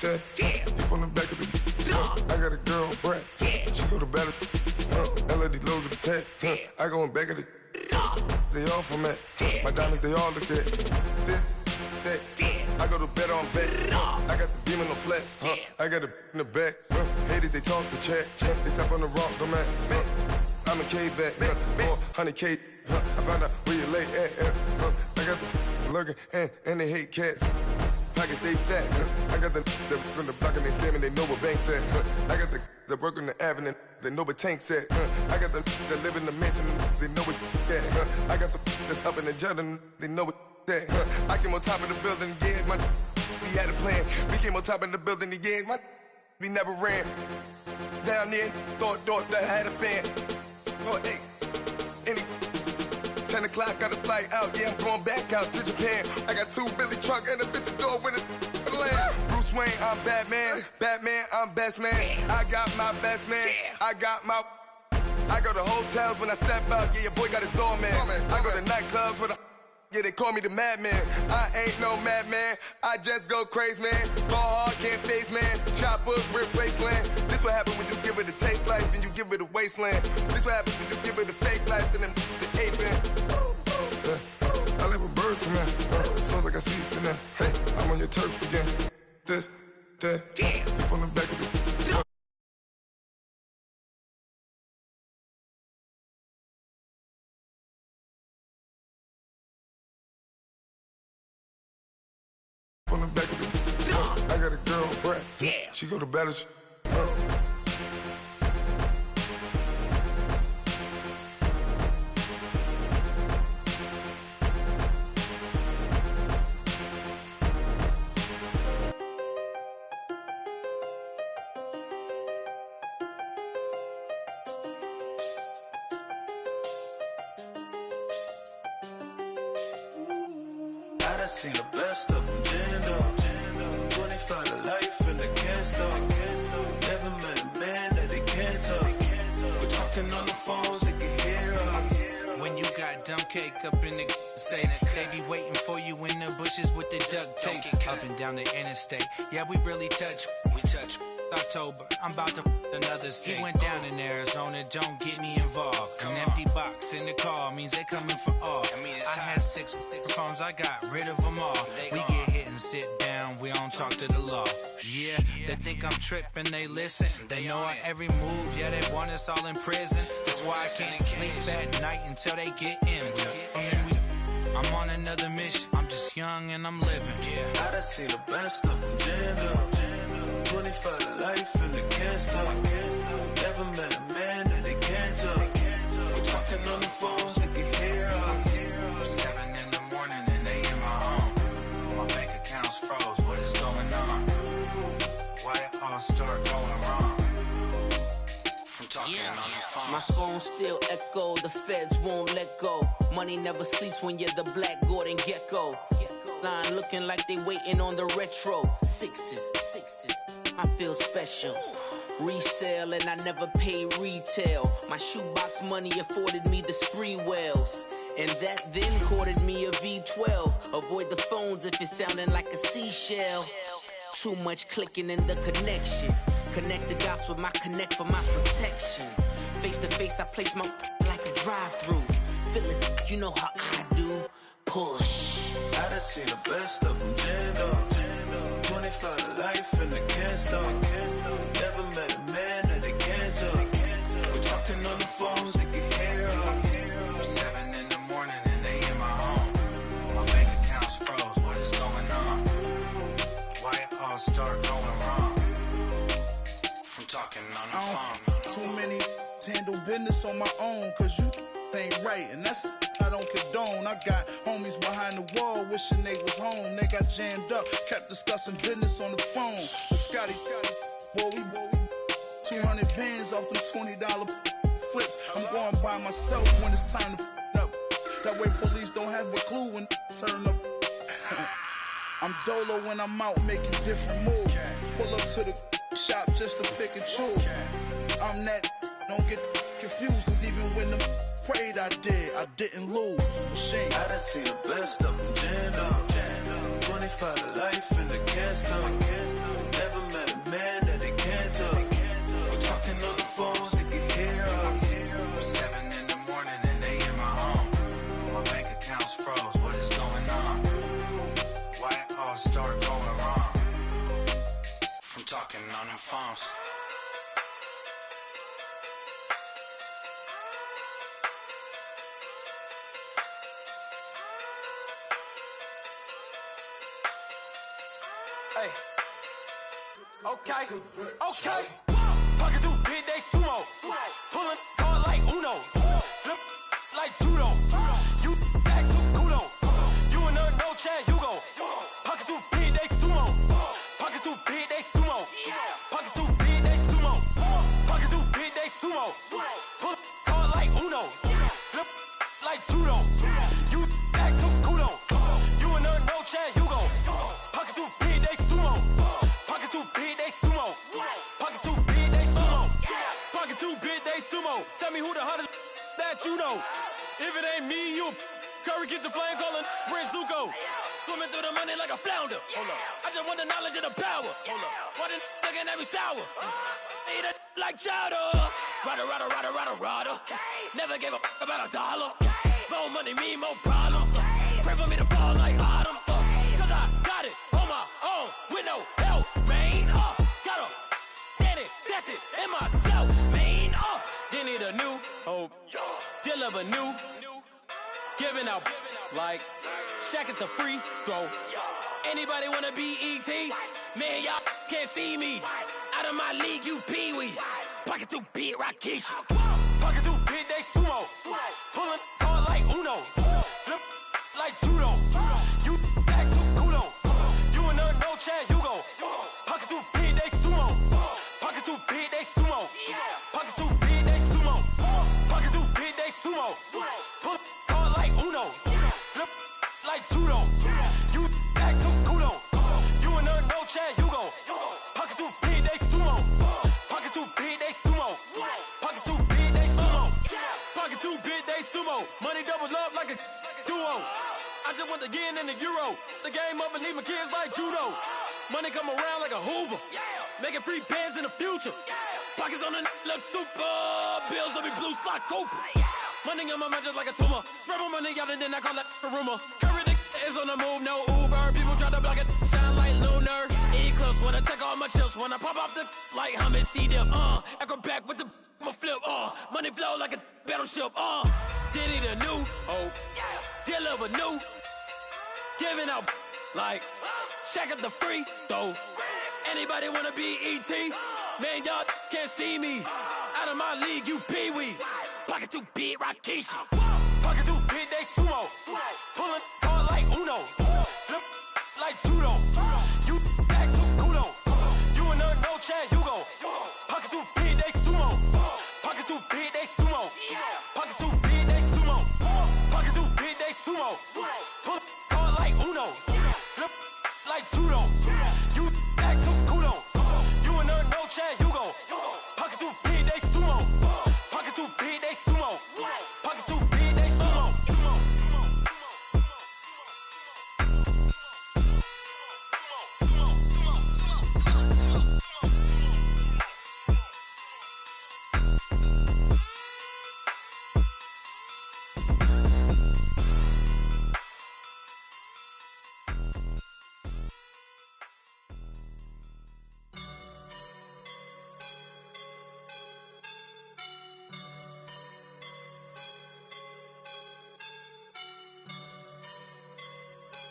that, you from the back of the. I got a girl, Brad. She go to battle. LAD low to the tag. I go in back of the. They all from that. My diamonds, they all look at. This, that. I go to bed on bed. I got the demon on flats. I got it in the back. Haters, they talk the chat. They step on the rock, don't man. I'm a K-back. 400K. I found out where you lay at. I got the lurking and they hate cats. Pockets stay fat. I got the from the block and they scamming, they know what banks at. I got the work on the avenue, they know what tanks at. I got the live in the mansion, they know what that. I got some that's up in the jet and they know what that. I came on top of the building, yeah, we had a plan. We came on top of the building, yeah, we never ran. Down there, thought that I had a fan. Oh, hey, 10 o'clock, got a flight out, yeah, I'm going back out to Japan. I got 2 Billy truck and a bitch door with a land. Bruce Wayne, I'm Batman. Batman, I'm best man. I got my best man. I got my. I go to hotels when I step out, yeah, your boy got a doorman. I go to nightclubs with a. Yeah, they call me the madman. I ain't no madman. I just go crazy, man. Ball hard, can't face, man. Choppers, rip wasteland. This what happens when you give it a taste life and you give it a wasteland. This what happens when you give it a fake life and then the ape in. I live with birds come in. Sounds like I see it in there. Hey, I'm on your turf again. This, that, you from the back of the. From the back of the. I got a girl, Brad. She go to battle. I seen the best of them, Jando. 25 to life in the can't stop. Never met a man that they can't talk. We're talking on the phones, they can hear us. When you got dumb cake up in the say that they be waiting for you in the bushes with the duct tape. Up and down the interstate, yeah, we really touch. We touch. October, I'm about to another state. He went down in Arizona, don't get me involved. An empty box in the car means they coming for all. I had six phones, I got rid of them all. We get hit and sit down, we don't talk to the law. Yeah, they think I'm tripping, they listen. They know our every move, yeah, they want us all in prison. That's why I can't sleep at night until they get in. I'm on another mission, I'm just young and I'm living. I done seen the best of them, Jando. 25 to life and they can't stop. Never met a man that they can't talk. We're talking on the phones, they can hear us. 7 in the morning and they in my home. My bank account's froze, what is going on? Why it all start going wrong? From talking on the phone. My phone still echo, the feds won't let go. Money never sleeps when you're the black Gordon Gecko. Line looking like they waiting on the retro. Sixes, I feel special. Resale and I never pay retail. My shoebox money afforded me the spree wells. And that then courted me a V12. Avoid the phones if it's sounding like a seashell. Too much clicking in the connection. Connect the dots with my connect for my protection. Face to face I place my like a drive-through. Feeling, you know how I do. Push. I done seen the best of them, Jando. 25 to life and they can't stop. Never met a man that they can't talk. We're talking on the phones, they can hear us. 7 in the morning and they in my home. My bank account's froze, what is going on? Why it all start going wrong? From talking on the phone. Too many handle business on my own, cause you ain't right, and that's I don't condone. I got homies behind the wall wishing they was home. They got jammed up, kept discussing business on the phone. But Scotty, boy, we 200 bands off them $20 flips. I'm going by myself when it's time to up. That way police don't have a clue when turn up. I'm dolo when I'm out making different moves. Pull up to the shop just to pick and choose. I'm that, don't get confused, cause even when the prayed I did. I didn't lose. Machine. I done seen the best of them jammed up. 25 to life and they can't stop. Never met a man that they can't talk. We're talking on the phones, they can hear us. 7 in the morning and they in my home. My bank account's froze, what is going on? Why it all start going wrong? From talking on the phones. Hey. Okay. Pocket through big day sumo. Pulling card like Uno. Flip like judo. You back to Kudo. You and her no chance, you go. Pocket through big day sumo. Pocket through big day sumo. Pocket through big day sumo. Pocket through big day sumo. Pull card like Uno. Flip like judo. You back to Kudo. You and her no chance, you go. Pocket through big day sumo. Pocket through big day sumo. Pocket through big day sumo. Pocket through big day sumo. Tell me who the hottest that you know. If it ain't me, you Curry get the flame calling Prince Zuko. Swimming through the money like a flounder. Hold up. I just want the knowledge and the power. Hold up. Why the looking at me sour? Eat it like chowder. Rada. Never gave a about $1. More money, me, more problems. Pray for me to fall like autumn. Cause I got it on my own with no help, man. Gotta stand it, that's it, in myself, man. They need a new hope, deliver new, giving out like Shaq at the free throw. Anybody wanna be E.T.? Man, y'all can't see me. Out of my league, you pee-wee. Pocket through beat Rakishi. Pocket through big day sumo. Pulling card like Uno. Flip like judo. You back to Kudo. You and her no chance, you go. Pocket through big day sumo. Pocket through big day sumo. Pocket through big day sumo. Pocket through big day sumo. Pull card like Uno. Flip like judo. You back to Kudo. You and her no chance, you go. Pocket through big day sumo. Pocket through big day sumo. Pocket through big day sumo. Pocket through big day sumo. Money doubles up like a duo. I just want the yen and the euro. The game up and leave my kids like judo. Money come around like a Hoover. Making free bands in the future. Pockets on the look super. Bills on me blue slot Cooper. Money on my mind just like a tumor. Spread my money out and then I call that a rumor. Curry the is on the move, no Uber. People try to block it, shine like lunar. Eclipse when I take all my chips. When I pop off the like hummus, see them. Acrobat with the flip. Money flow like a battleship. Did it a new hope. Deliver new. Giving out like Shaq at the free throw. Anybody wanna be E.T.? Man, y'all can't see me. Out of my league, you pee-wee. Pocket too big, Rakishi. Pocket too big, they sumo. Pulling card like Uno. Flip like judo. You back to Kudo. You and her no chance, you go. Pocket too big, they sumo. Pocket too big, they sumo. Pocket too big, they sumo. Pocket too big, they sumo. Pull card like Uno. Flip like judo. You back to Kudo. You and her no chance, you go. Pocket too big, they sumo. Pocket too big, they sumo. Pocket too big, they sumo.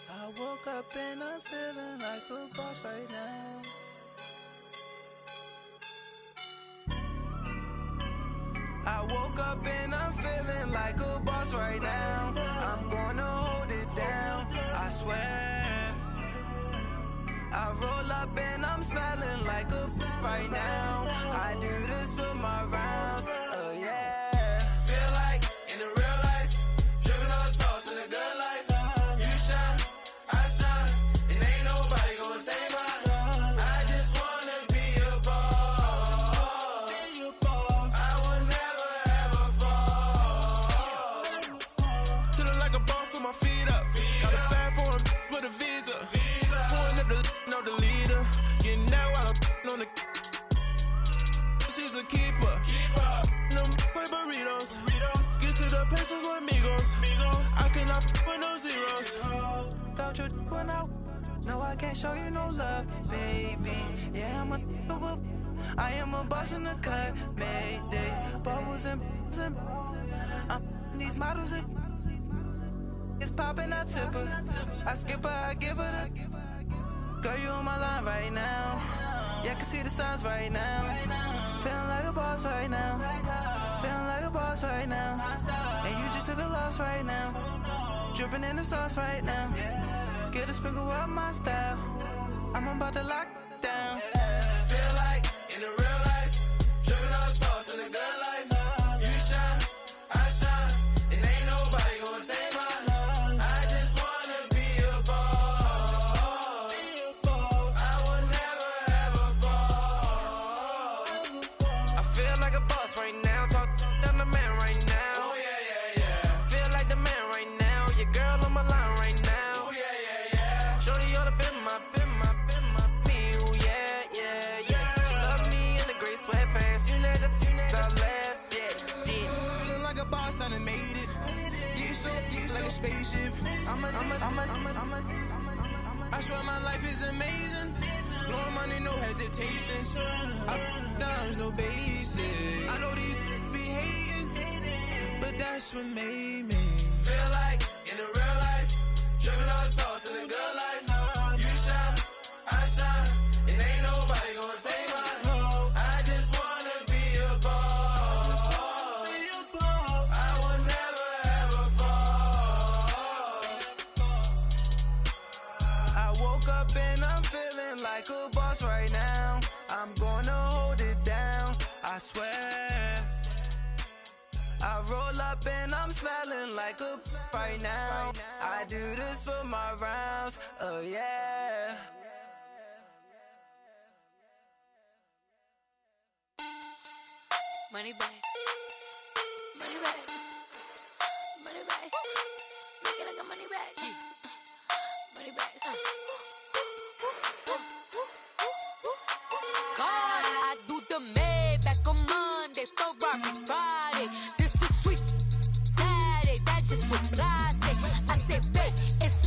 I woke up and I'm feeling like a boss right now. I woke up and I'm feeling like a boss right now. I'm gonna hold it down, I swear. I roll up and I'm smelling like a right now. I do this for my rounds, oh yeah. Feel like in the real life, dripping on sauce in a good life. You shine, I shine, and ain't nobody gonna take mine. I just wanna be a boss. I will never ever fall. out your when I. No, I can't show you no love, baby. Yeah, I am a boss in the cut, Mayday. Bubbles and these models it's popping, I tip her. I skip her, I give her the. Girl, you on my line right now. Yeah, I can see the signs right now. Feeling like a boss right now. Feeling like a boss right now. And you just took a loss right now. Dripping in the sauce right now. Get a sprinkle of my style. I'm about to lock down. Feel like in the real life, dripping on sauce in the good life. You shine, I shine, and ain't nobody gonna take mine. I just wanna be a boss. I will never ever fall. I feel like a boss right now. Talk to the man right now. Oh yeah, yeah, yeah. Feel like the man right now. Your girl on my line right now. Oh yeah, yeah, yeah. Shorty oughta been my, me. Ooh yeah, yeah, yeah. She love me in the gray sweatpants. You never I left, yeah. Feeling like a boss, I done made it. Get so like a spaceship. I swear my life is amazing. Blowing money, no hesitation. There's no basic. I know these be hating, but that's what made me. Feel like in the real life, dripping on sauce in the good life. You shine, I shine, and ain't nobody gonna take mine. I just wanna be a boss. I will never ever fall. I woke up and I'm feeling like a boss right now. I'm gonna hold it down, I swear. I roll up and I'm smelling like a right now. I do this for my rounds, oh yeah. Money back. Money back. Money back. Make it like a money back. Money back. God, I do the Maybach on Monday, Ferrari Friday. This is sweet Saturday, that's just with plastic. I say, babe, it's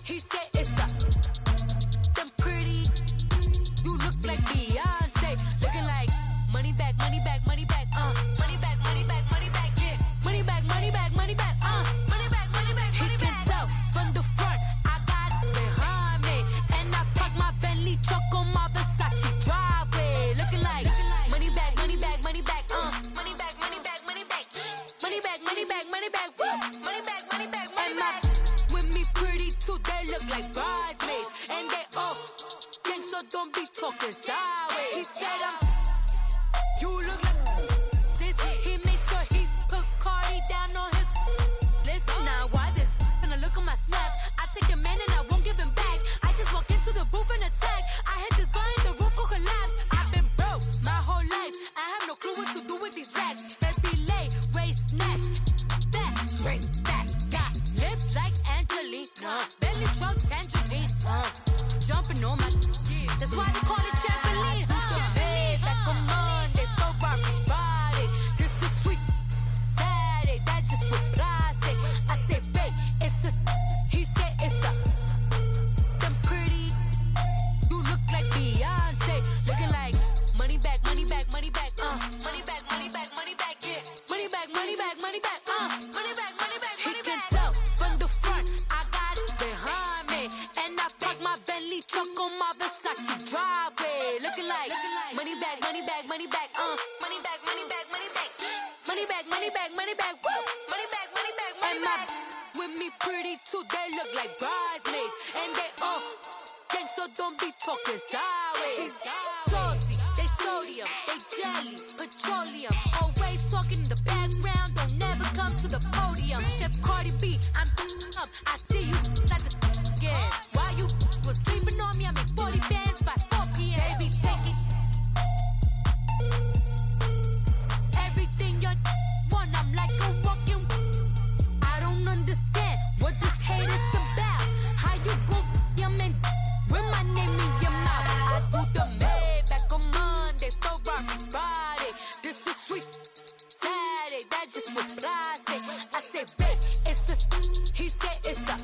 he said it's a them pretty. You look like Beyonce, looking like money back, money back, money back, money back, money back, money back, yeah. Money back, money back, money back, money back, money back, money back. He can tell from the front, I got it behind me, and I park my Bentley truck on my Versace driveway, looking like money back, money back, money back, money back, money back, money back, money back, money back, money back, money back, money back, money back. With me pretty too, they look like bridesmaids, and they all gang, so don't be talking sideways. He said you look like this. He make sure he put Cardi down on his list. Now why this? When I look at my snap, I take a man and I won't give him back. I just walk into the booth and attack. I hit this guy in the roof will collapse. I've been broke my whole life. I have no clue what to do with these racks. Baby lay, waist snatch, back, straight back. Got lips like Angelina, belly truck tangerine, jumping on my. That's why they call it trampoline. Back on Monday, Ferrari Friday. This is sweet Saturday, that's just with plastic. I say, babe, it's a. He said it's a. Them pretty. You look like Beyonce, looking like money back, money back, money back, money back, money back, money back, yeah. Money back, money back, money back, money back, money back. He can tell from the front, I got it behind me, and I park my Bentley truck on my Versace driveway, looking like money back, money back, money back, money back, money back, money back, money back, money back, money back, money back, money back, money back. With me pretty too, they look like bridesmaids, and they all gang, so don't be talking sideways. Salty, they sodium, they jelly, petroleum, always talking in the background, don't never come to the podium. Chef Cardi B, I'm up, I see you like the again. Why you was sleeping on me? I make 40 bands by 4 p.m. They be taking everything you want. I'm like a walking. I don't understand what this hate is about. How you go, your man, with my name in your mouth? I do the Maybach on Monday, Ferrari Friday. This is sweet Saturday, that's just with plastic. I say, babe, it's a. He said it's a.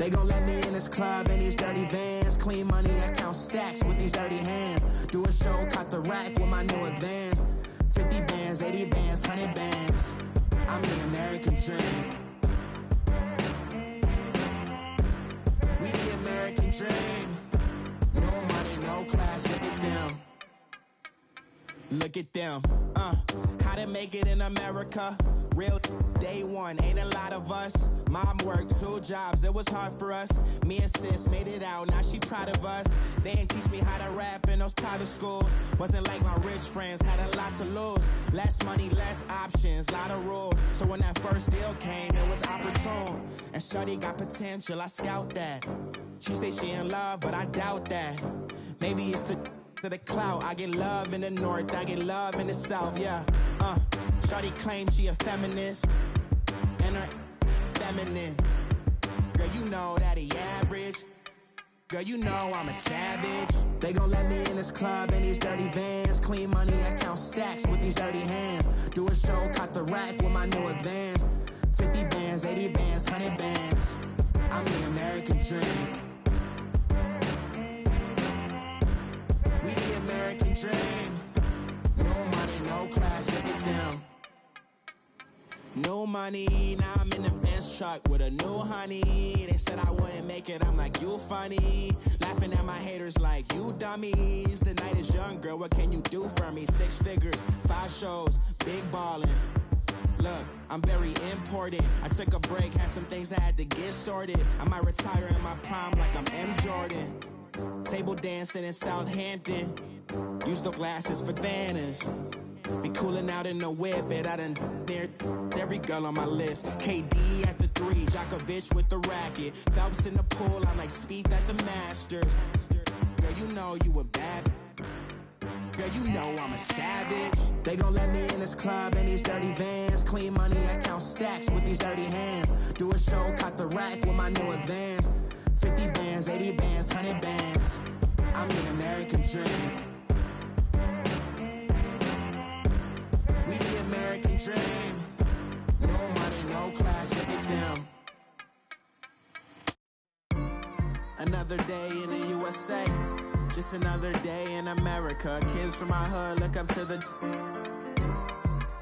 They gon' let me in this club in these dirty vans. Clean money, I count stacks with these dirty hands. Do a show, caught the rack with my new advance. 50 bands, 80 bands, 100 bands. I'm the American dream. We the American dream. No money, no class, look at them. Look at them, how to make it in America. Real day one, ain't a lot of us. Mom worked 2 jobs, it was hard for us. Me and sis made it out, now she proud of us. They didn't teach me how to rap in those private schools. Wasn't like my rich friends, had a lot to lose. Less money, less options, lot of rules. So when that first deal came, it was opportune. And shorty got potential, I scout that. She say she in love, but I doubt that. Maybe it's the clout. I get love in the north, I get love in the south, yeah. Shorty claims she a feminist, and her feminine. Girl, you know that he average. Girl, you know I'm a savage. They gon' let me in this club in these dirty vans. Clean money, I count stacks with these dirty hands. Do a show, caught the rack with my new advance. 50 bands, 80 bands, 100 bands. I'm the American dream. We the American dream. No money, no class, look at them. No money, now I'm in the Benz truck with a new honey. They said I wouldn't make it, I'm like, you funny. Laughing at my haters like, you dummies. The night is young, girl, what can you do for me? 6 figures, 5 shows, big ballin'. Look, I'm very important. I took a break, had some things I had to get sorted. I might retire in my prime like I'm M. Jordan. Table dancing in Southampton. Use the glasses for Vannas. Be cooling out in the whip, but I done dared every girl on my list. KD at the 3, Djokovic with the racket. Phelps in the pool, I'm like Speed at the Masters. Girl, you know you a bad. Girl, you know I'm a savage. They gon' let me in this club in these dirty vans. Clean money, I count stacks with these dirty hands. Do a show, caught the rack with my new advance. 50 bands, 80 bands, 100 bands. I'm the American dream. We the American dream. No money, no class, look at them. Another day in the USA. Just another day in America. Kids from my hood look up to the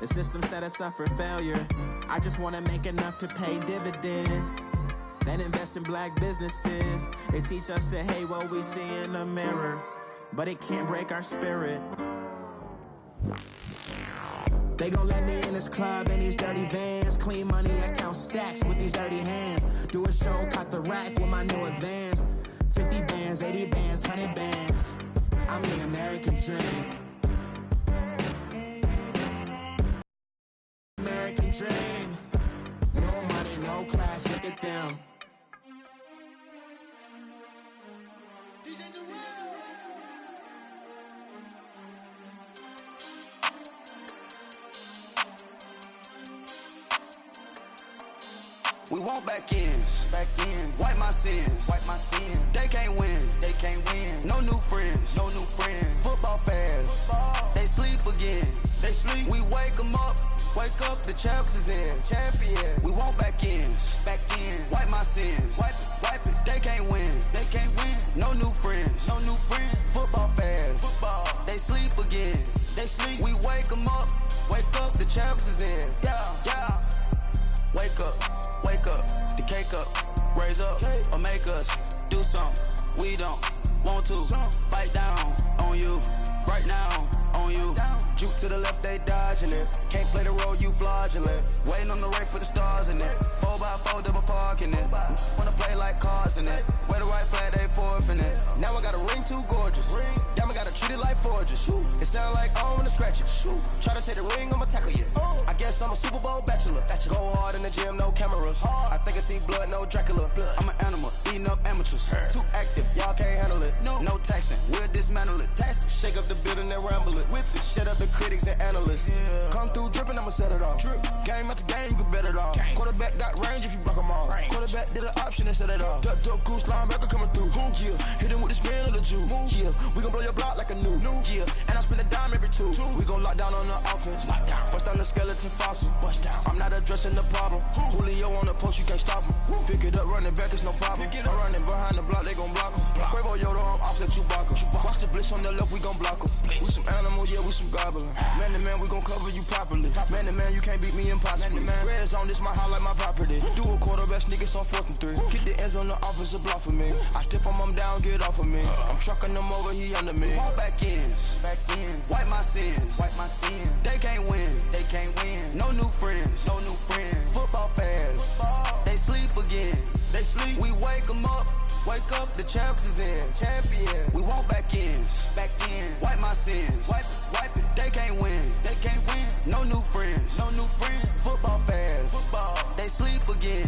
system set us up for failure. I just wanna make enough to pay dividends. Then invest in black businesses. They teach us to hate what we see in the mirror, but it can't break our spirit. They gon' let me in this club in these dirty vans. Clean money, I count stacks with these dirty hands. Do a show, caught the rack with my new advance. 50 bands, 80 bands, 100 bands. I'm the American dream. American dream. No money, no class, look at them. We want back ends, wipe my sins, They can't win, No new friends, Football fans, they sleep again, We wake them up, the champs is in, We want back ends, wipe my sins, wipe it. They can't win, No new friends, Football fans, they sleep again, We wake them up, the champs is in, yeah. Wake up, the cake up, raise up, or make us do something we don't want to. Bite down on you, right now on you. Juke to the left, they dodging it. Can't play the role, you fraudulent. Waiting on the race for the stars in it. 4x4 double parking it. Wanna play like cars in it. Wear the white flag, they forfeit it. Now I got a ring too gorgeous. Damn, I gotta treat it like forges. It sound like I wanna scratch it. Try to take the ring, I'ma tackle you. I guess I'm a Super Bowl bachelor. Go hard in the gym, no cameras. I think I see blood, no Dracula. I'm an animal, eating up amateurs. Too active, y'all can't handle it. No, No taxing, we'll dismantle it. Tax, shake up the building and ramble it. Whip it, shut up the critics and analysts. Yeah. Come through dripping, I'ma set it off. Drip. Game after game, you can bet it off. Quarterback got range if you block them all. Quarterback did an option and set it off. Duck, goose, linebacker coming through. Yeah, hit him with the spin of the Jew. Yeah, we gon' blow your block like a new. Yeah, and I spend a dime every two. We gon' lock down on the offense. Bust down the skeleton fossil. Bust down. I'm not addressing the problem. Julio on the post, you can't stop him. Pick it up, running back, it's no problem. I'm running behind the block, they gon' block him. Quavo Yoda, I'm offset Chewbacca. Watch the blitz on the left, we gon' block him. We some animal, yeah, we some goblin. Man to man, we gon' cover you properly. Man to man, you can't beat me impossibly. Red zone, this my highlight, my property. Do a quarterback sneak, it's on 4th and 3. Kick the ends on the offensive block for me. I step on him down, get off of me. I'm trucking them over, he under me. Back ends, wipe my sins. They can't win, No new friends, Football fans, they sleep again. We wake them up. Wake up, the champs is in. Champion. We want back ends. Wipe my sins. Wipe it. They can't win. No new friends. Football fans. They sleep again.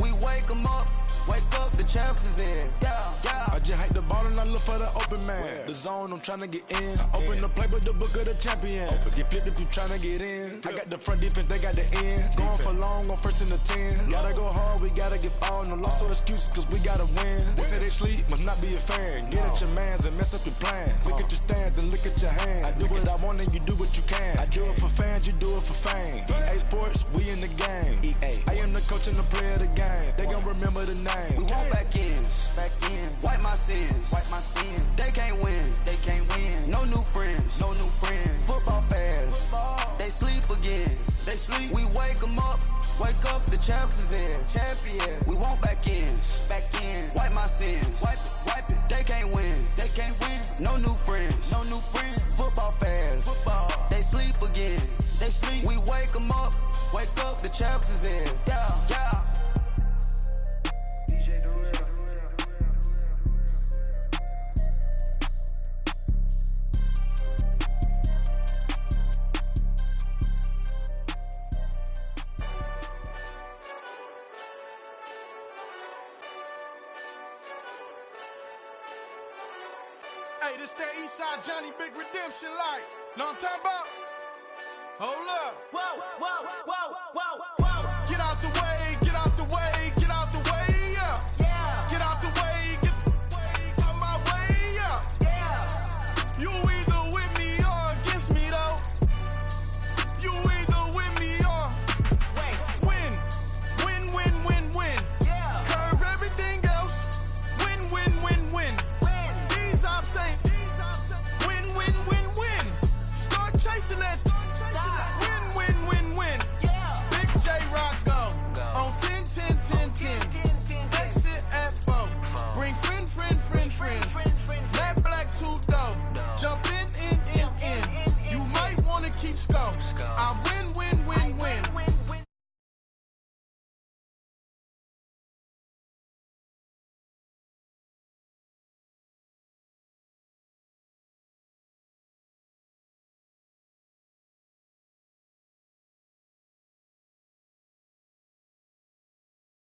We wake them up. Wake up, the champs is in. Yeah. I just hate the ball and I look for the open man. The zone, I'm tryna get in. Open the playbook, the book of the champion. Get flipped if you tryna get in. I got the front defense, they got the end. Going for long, on 1st and 10. Gotta go hard, we gotta give all. No loss or excuses, cause we gotta win. They say they sleep, must not be a fan. Get at your mans and mess up your plans. Look at your stands and look at your hands. I do what I want and you do what you can. I do it for fans, you do it for fame. EA Sports, we in the game. I am the coach and the player of the game. They gon' remember the name. We want back ends. Wipe my sins. They can't win. No new friends. Football fans. They sleep again. We wake them up. Wake up, the champs is in. Champion. We want back ends. Wipe my sins. Wipe it. They can't win. No new friends. Football fans. They sleep again. We wake them up. Wake up, the champs is in. Yeah. Hey, this that Eastside Johnny Big Redemption like. Know what I'm talking about? Hold up. Whoa.